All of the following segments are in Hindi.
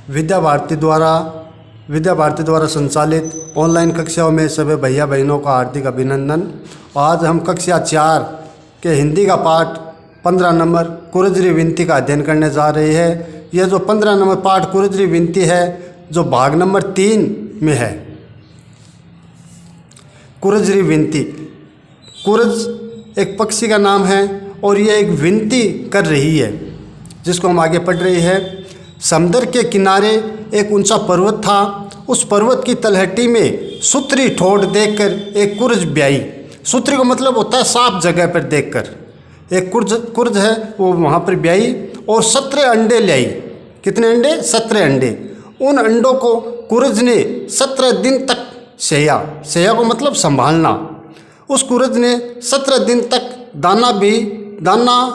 विद्या भारती द्वारा संचालित ऑनलाइन कक्षाओं में सभी भैया बहनों का हार्दिक अभिनंदन। आज हम कक्षा 4 के हिंदी का पाठ 15 नंबर कुरजरी विनती का अध्ययन करने जा रहे हैं। यह जो 15 नंबर पाठ कुरजरी विनती है जो भाग नंबर 3 में है। कुरजरी विनती, कुरज एक पक्षी का नाम है और यह एक विनती कर रही है जिसको हम आगे पढ़ रही है। समुद्र के किनारे एक ऊंचा पर्वत था। उस पर्वत की तलहटी में सुथरी ठोड़ देखकर एक कुरज ब्याई। सुथरी का मतलब होता है साफ जगह पर देखकर। एक कुरज है वो वहाँ पर ब्याई और 17 अंडे लाई। कितने अंडे? 17 अंडे। उन अंडों को कुरज ने 17 दिन तक सहा। सहा को मतलब संभालना। उस कुरज ने 17 दिन तक दाना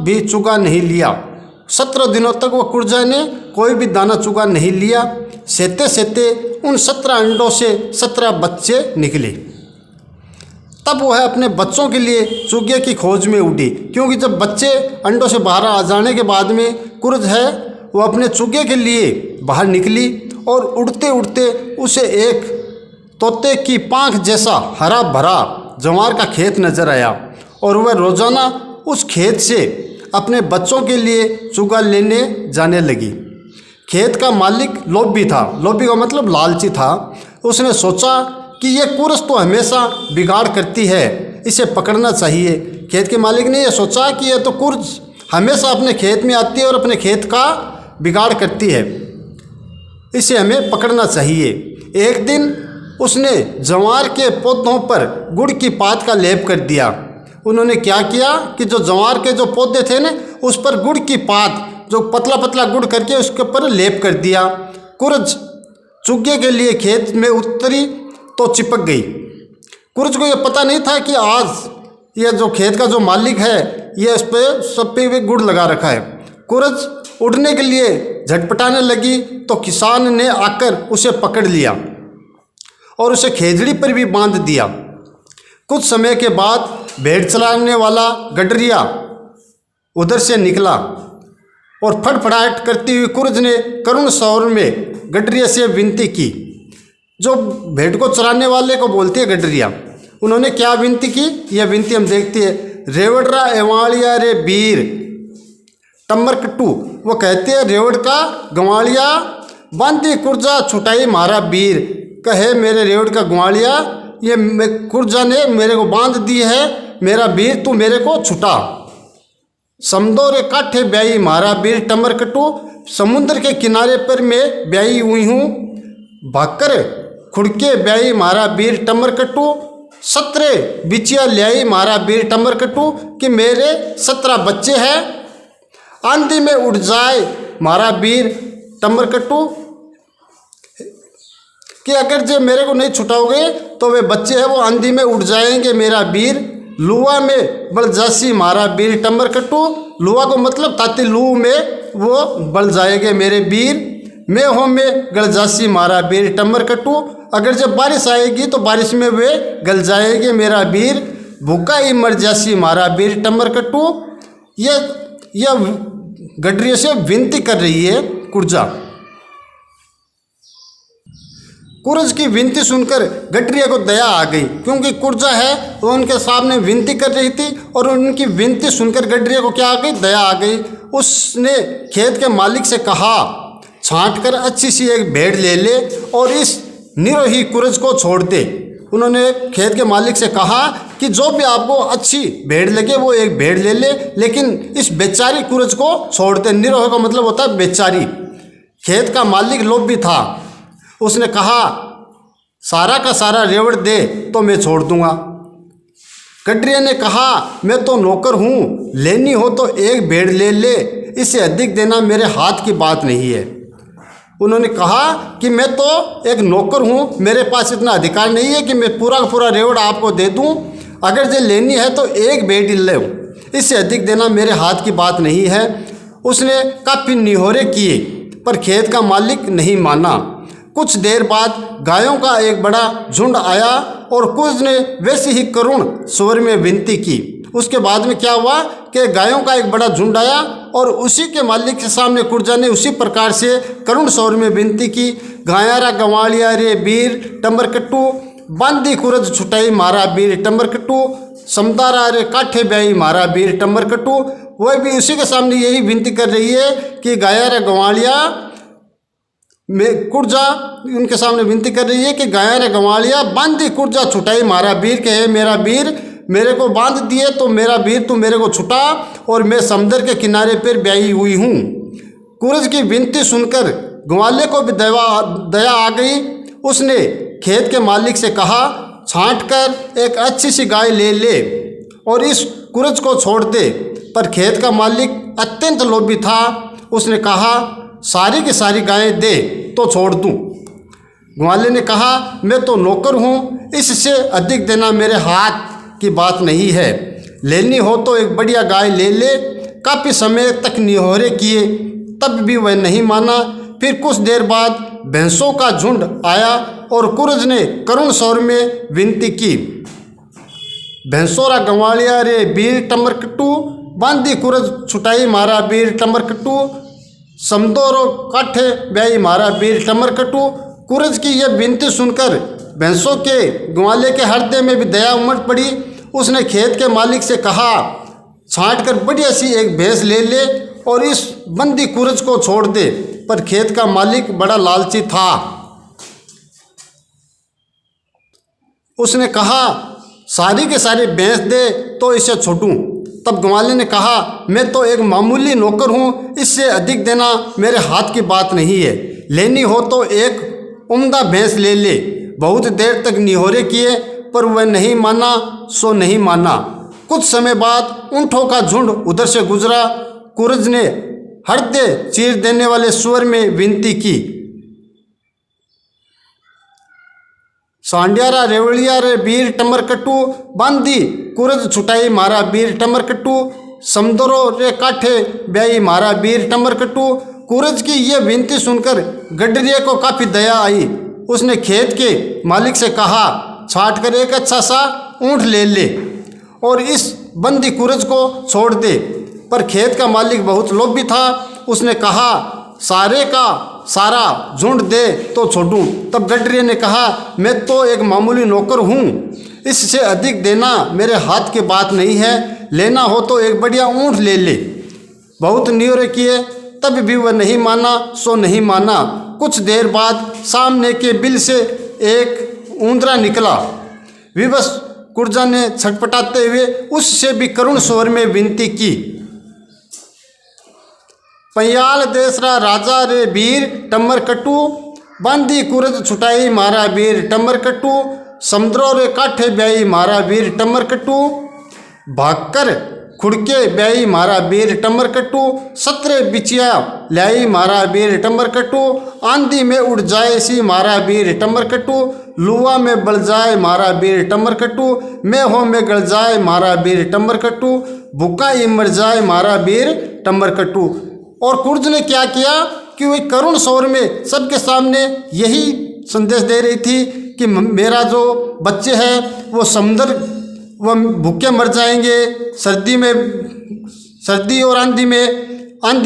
भी चुगा नहीं लिया। 17 दिनों तक वो कुरजा ने कोई भी दाना चुगा नहीं लिया। सेते सेते उन 17 अंडों से 17 बच्चे निकले। तब वह अपने बच्चों के लिए चुगे की खोज में उड़ी, क्योंकि जब बच्चे अंडों से बाहर आ जाने के बाद में कुरज है वो अपने चुगे के लिए बाहर निकली और उड़ते उड़ते उसे एक तोते की पाँख जैसा हरा भरा जवार का खेत नजर आया और वह रोजाना उस खेत से अपने बच्चों के लिए चुगा लेने जाने लगी। खेत का मालिक लोभी था। लोभी का मतलब लालची था। उसने सोचा कि यह कुरज तो हमेशा बिगाड़ करती है, इसे पकड़ना चाहिए। खेत के मालिक ने यह सोचा कि यह तो कुरज हमेशा अपने खेत में आती है और अपने खेत का बिगाड़ करती है, इसे हमें पकड़ना चाहिए। एक दिन उसने जवार के पौधों पर गुड़ की पात का लेप कर दिया। उन्होंने क्या किया कि जो जवार के जो पौधे थे ना उस पर गुड़ की पात जो पतला पतला गुड़ करके उसके ऊपर लेप कर दिया। कुरज चुगे के लिए खेत में उतरी तो चिपक गई। कुरज को यह पता नहीं था कि आज यह जो खेत का जो मालिक है यह इस पर सब पे भी गुड़ लगा रखा है। कुरज उड़ने के लिए झटपटाने लगी तो किसान ने आकर उसे पकड़ लिया और उसे खेजड़ी पर भी बांध दिया। कुछ समय के बाद भेड़ चलाने वाला गडरिया उधर से निकला और फड़फड़ाहट करती हुई कुरज ने करुण स्वर में गडरिया से विनती की। जो भेड़ को चराने वाले को बोलती है गडरिया, उन्होंने क्या विनती की यह विनती हम देखते हैं। रेवड़रा एवाड़िया रे बीर टम्बर कट्टू, वो कहते हैं रेवड़ का गंवाड़िया बांधी कुरजा छुटाई मारा बीर। कहे मेरे रेवड़ का गंवाड़िया ये कुरजा ने मेरे को बांध दी है, मेरा बीर तू मेरे को छुटा। समुद्र रे काठे ब्याई मारा बीर टमर कटू, समुद्र के किनारे पर मैं ब्याई हुई हूँ। भाकर खुड़के ब्याई मारा बीर टमर कटू, 17 बिचिया ल्याई मारा बीर टमर कटू कि मेरे 17 बच्चे हैं। आंधी में उड़ जाए मारा बीर टमर कटू कि अगर जो मेरे को नहीं छुटाओगे तो वे बच्चे हैं वो आंधी में उड़ जाएंगे मेरा बीर। लुआ में बल जासी मारा बीर टम्बर कट्टू, लुआ को मतलब ताती लू में वो बल जाएंगे मेरे बीर। मैं हो में गल जासी मारा बीर टम्बर कट्टू, अगर जब बारिश आएगी तो बारिश में वे गल जाएंगे मेरा बीर। भूखा ही मर जासी मारा बीर टम्बर कट्टू। यह गडरिया से विनती कर रही है कुरजा। कुरज की विनती सुनकर गडरिया को दया आ गई, क्योंकि कुरजा है वो उनके सामने विनती कर रही थी और उनकी विनती सुनकर गडरिया को क्या आ गई? दया आ गई। उसने खेत के मालिक से कहा छांट कर अच्छी सी एक भेड़ ले ले और इस निरोही कुरज को छोड़ दे। उन्होंने खेत के मालिक से कहा कि जो भी आपको अच्छी भेड़ लगे वो एक भेड़ ले ले, लेकिन इस बेचारी कुरज को छोड़ दे। निरोह का मतलब होता है बेचारी। खेत का मालिक लोभी था। उसने कहा सारा का सारा रेवड़ दे तो मैं छोड़ दूंगा। गडरिया ने कहा मैं तो नौकर हूँ, लेनी हो तो एक भेड़ ले ले, इससे अधिक देना मेरे हाथ की बात नहीं है। उन्होंने कहा कि मैं तो एक नौकर हूँ, मेरे पास इतना अधिकार नहीं है कि मैं पूरा का पूरा रेवड़ आपको दे दूँ। अगर जो लेनी है तो एक भेड़ ले, इससे अधिक देना मेरे हाथ की बात नहीं है। उसने काफ़ी निहोरे किए पर खेत का मालिक नहीं माना। कुछ देर बाद गायों का एक बड़ा झुंड आया और कुरज ने वैसी ही करुण स्वर में विनती की उसके बाद में क्या हुआ कि गायों का एक बड़ा झुंड आया और उसी के मालिक के सामने कुर्जा ने उसी प्रकार से करुण स्वर में विनती की, गायारा गंवालिया रे वीर टंबर कट्टू, बांदी कुरज छुटाई मारा वीर टंबर कट्टू, समदारा रे काठे ब्याई मारा वीर टंबर कट्टू। वह भी उसी के सामने यही विनती कर रही है कि गायारा गंवालिया में कुर्जा, उनके सामने विनती कर रही है कि गायारा गंवालिया बांदी कुर्जा छुटाई मारा वीर, के है मेरा वीर, मेरे को बांध दिए तो मेरा वीर तू मेरे को छुटा और मैं समुद्र के किनारे पर ब्याही हुई हूँ। कुरज की विनती सुनकर ग्वाले को भी दया आ गई। उसने खेत के मालिक से कहा, छांट कर एक अच्छी सी गाय ले ले और इस कुरज को छोड़ दे। पर खेत का मालिक अत्यंत लोभी था। उसने कहा, सारी की सारी गायें दे तो छोड़ दूँ। ग्वाले ने कहा, मैं तो नौकर हूँ, इससे अधिक देना मेरे हाथ की बात नहीं है। लेनी हो तो एक बढ़िया गाय ले ले। काफ़ी समय तक निहोरे किए तब भी वह नहीं माना। फिर कुछ देर बाद भैंसों का झुंड आया और कुरज ने करुण स्वर में विनती की, भैंसोरा गंवालिया रे वीर टंबर कट्टू, बांदी कुरज छुटाई मारा वीर टंबर कट्टू, समदोरो काठे ब्याई मारा वीर टंबर कट्टू। कुरज की यह विनती सुनकर भैंसों के ग्वाले के हृदय में भी दया उमड़ पड़ी। उसने खेत के मालिक से कहा, छांट कर बढ़िया सी एक भैंस ले ले और इस बंदी कुरज को छोड़ दे। पर खेत का मालिक बड़ा लालची था। उसने कहा, सारी के सारी भैंस दे तो इसे छोड़ूं। तब ग्वाले ने कहा, मैं तो एक मामूली नौकर हूँ, इससे अधिक देना मेरे हाथ की बात नहीं है। लेनी हो तो एक उम्दा भैंस ले ले। बहुत देर तक निहोरे किए पर वह नहीं माना सो नहीं माना। कुछ समय बाद ऊँटों का झुंड उधर से गुजरा। कुरज ने हृदय चीर देने वाले स्वर में विनती की, सांडियारा रेवड़िया रे वीर टंबर कट्टू, बांदी कुरज छुटाई मारा वीर टंबर कट्टू, समदरो रे काठे ब्याई मारा वीर टंबर कट्टू। कुरज की यह विनती सुनकर गडरिया को काफ़ी दया आई। उसने खेत के मालिक से कहा, छाट कर एक अच्छा सा ऊँट ले ले और इस बंदी कुरज को छोड़ दे। पर खेत का मालिक बहुत लोभी था। उसने कहा, सारे का सारा झुंड दे तो छोड़ूं। तब गडरिया ने कहा, मैं तो एक मामूली नौकर हूँ, इससे अधिक देना मेरे हाथ की बात नहीं है। लेना हो तो एक बढ़िया ऊँट ले ले। बहुत नियोरे किए तब भी वह नहीं माना सो नहीं माना। कुछ देर बाद सामने के बिल से एक ऊंदरा निकला। विवश कुर्जा ने छटपटाते हुए उससे भी करुण स्वर में विनती की, पंयाल देसरा राजा रे वीर टंबर कट्टू, बांदी कुरज छुटाई मारा वीर टंबर कट्टू, समुद्रो रे काठे ब्याई मारा वीर टंबर कट्टू, भागकर खुड़के ब्याई मारा वीर टंबर कट्टू, सत्रे बिचिया ल्याई मारा वीर टंबर कट्टू, आंधी में उड़ जाए सी मारा वीर टंबर कट्टू, लुआ में बल जाए मारा वीर टंबर कट्टू, मैं हो में गल जाए मारा वीर टंबर कट्टू, भूखा ही मर जाए मारा वीर टंबर कट्टू। और कुर्ज ने क्या किया कि वही करुण स्वर में सबके सामने यही संदेश दे रही थी कि मेरा जो बच्चे हैं वो समुद्र वह भूखे मर जाएंगे, सर्दी और आंधी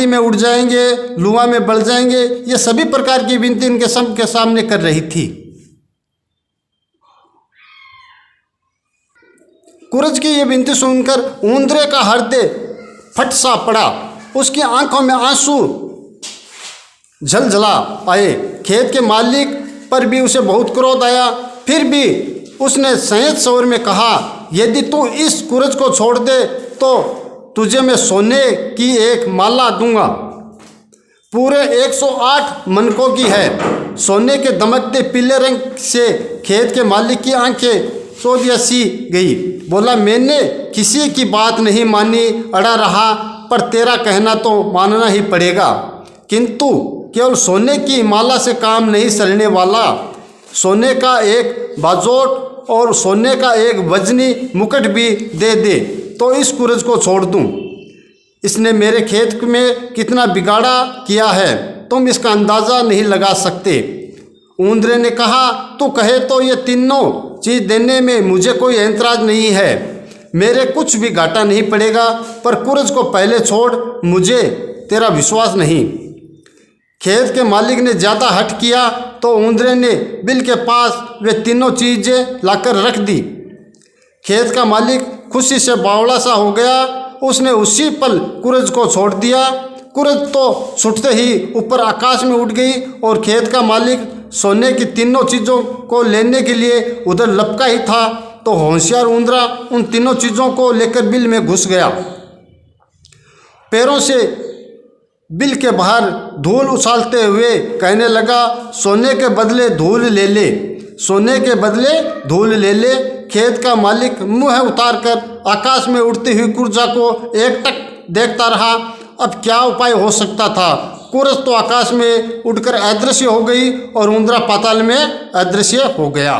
में उड़ जाएंगे, लुआ में बढ़ जाएंगे। ये सभी प्रकार की विनती उनके सबके सामने कर रही थी। कुरज की ये विनती सुनकर ऊंदरे का हृदय फट सा पड़ा। उसकी आंखों में आंसू झलझला आए। खेत के मालिक पर भी उसे बहुत क्रोध आया। फिर भी उसने संयत स्वर में कहा, यदि तू इस कुरज को छोड़ दे तो तुझे मैं सोने की एक माला दूंगा, पूरे 108 मनकों की है। सोने के दमकते पीले रंग से खेत के मालिक की आंखें सोधिया सी गई। बोला, मैंने किसी की बात नहीं मानी, अड़ा रहा, पर तेरा कहना तो मानना ही पड़ेगा। किंतु केवल सोने की माला से काम नहीं चलने वाला। सोने का एक बाजोट और सोने का एक वजनी मुकुट भी दे दे तो इस कुरज को छोड़ दूं। इसने मेरे खेत में कितना बिगाड़ा किया है, तुम इसका अंदाज़ा नहीं लगा सकते। ऊंदरे ने कहा, तू कहे तो ये तीनों चीज़ देने में मुझे कोई ऐतराज़ नहीं है, मेरे कुछ भी घाटा नहीं पड़ेगा, पर कुरज को पहले छोड़, मुझे तेरा विश्वास नहीं। खेत के मालिक ने ज़्यादा हठ किया तो ऊंदरे ने बिल के पास वे तीनों चीज़ें लाकर रख दी। खेत का मालिक खुशी से बावड़ा सा हो गया। उसने उसी पल कुरज को छोड़ दिया। कुरज तो छूटते ही ऊपर आकाश में उड़ गई और खेत का मालिक सोने की तीनों चीज़ों को लेने के लिए उधर लपका ही था तो होशियार ऊंदरा उन तीनों चीज़ों को लेकर बिल में घुस गया। पैरों से बिल के बाहर धूल उछालते हुए कहने लगा, सोने के बदले धूल ले ले, सोने के बदले धूल ले ले। खेत का मालिक मुँह उतारकर आकाश में उड़ती हुई कुरजा को एकटक देखता रहा। अब क्या उपाय हो सकता था? कुरज तो आकाश में उड़कर अदृश्य हो गई और ऊंदरा पाताल में अदृश्य हो गया।